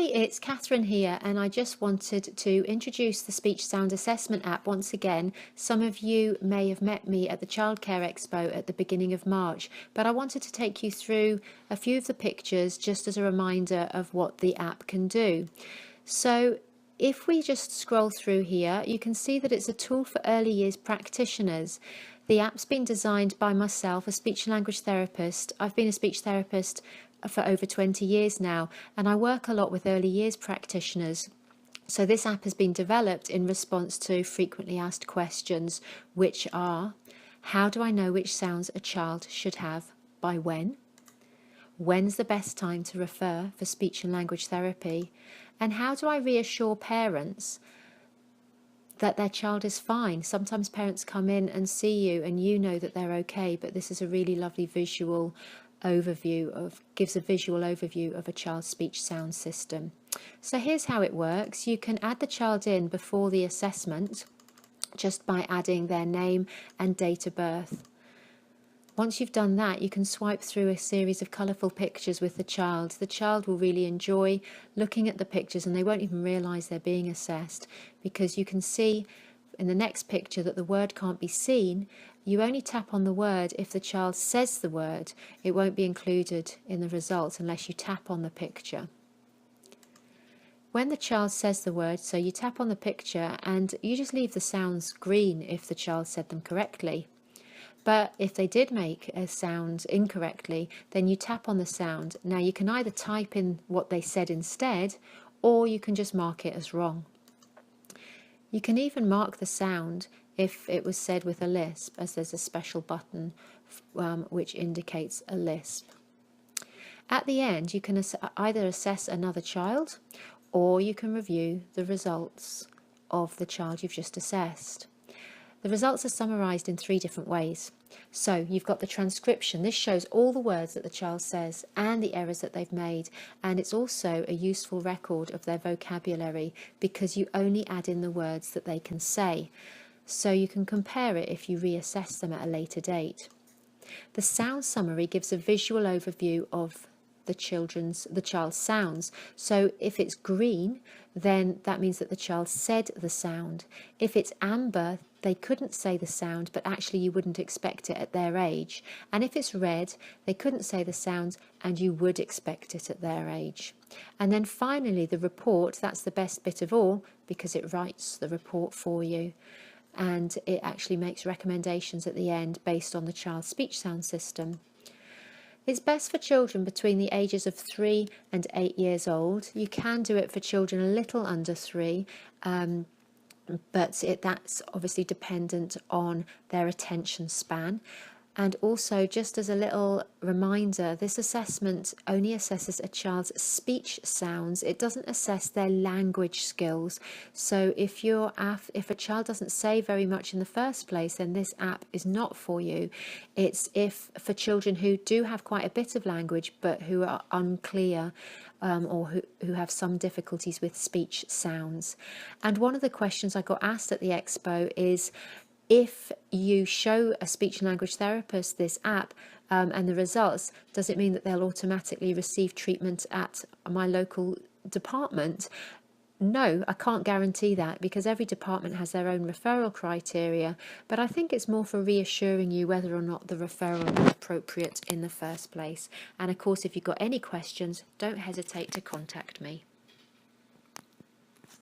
Hi, it's Catherine here, and I just wanted to introduce the Speech Sound Assessment app once again. Some of you may have met me at the Childcare Expo at the beginning of March, but I wanted to take you through a few of the pictures just as a reminder of what the app can do. So if we just scroll through here, you can see that it's a tool for early years practitioners. The app's been designed by myself, a speech and language therapist. I've been a speech therapist for over 20 years now, and I work a lot with early years practitioners. So this app has been developed in response to frequently asked questions, which are: how do I know which sounds a child should have by when? When's the best time to refer for speech and language therapy? And how do I reassure parents that their child is fine? Sometimes parents come in and see you and you know that they're okay, but this is a really lovely visual overview gives a visual overview of a child's speech sound system. So here's how it works. You can add the child in before the assessment just by adding their name and date of birth. Once you've done that, you can swipe through a series of colourful pictures with the child. The child will really enjoy looking at the pictures, and they won't even realise they're being assessed, because you can see in the next picture that the word can't be seen. You only tap on the word if the child says the word. It won't be included in the results unless you tap on the picture. When the child says the word, so you tap on the picture and you just leave the sounds green if the child said them correctly. But if they did make a sound incorrectly, then you tap on the sound. Now you can either type in what they said instead, or you can just mark it as wrong. You can even mark the sound if it was said with a lisp, as there's a special button which indicates a lisp. At the end, you can either assess another child, or you can review the results of the child you've just assessed. The results are summarised in 3 different ways. So you've got the transcription. This shows all the words that the child says and the errors that they've made, and it's also a useful record of their vocabulary because you only add in the words that they can say. So you can compare it if you reassess them at a later date. The sound summary gives a visual overview of the child's sounds. So if it's green, then that means that the child said the sound. If it's amber, they couldn't say the sound, but actually you wouldn't expect it at their age. And if it's red, they couldn't say the sound and you would expect it at their age. And then finally the report, that's the best bit of all because it writes the report for you. And it actually makes recommendations at the end based on the child's speech sound system. It's best for children between the ages of 3 and 8 years old. You can do it for children a little under 3, but that's obviously dependent on their attention span. And also, just as a little reminder, this assessment only assesses a child's speech sounds. It doesn't assess their language skills. So if a child doesn't say very much in the first place, then this app is not for you. It's for children who do have quite a bit of language but who are unclear, or who have some difficulties with speech sounds. And one of the questions I got asked at the expo is, if you show a speech and language therapist this app and the results, does it mean that they'll automatically receive treatment at my local department? No, I can't guarantee that because every department has their own referral criteria, but I think it's more for reassuring you whether or not the referral is appropriate in the first place. And of course, if you've got any questions, don't hesitate to contact me.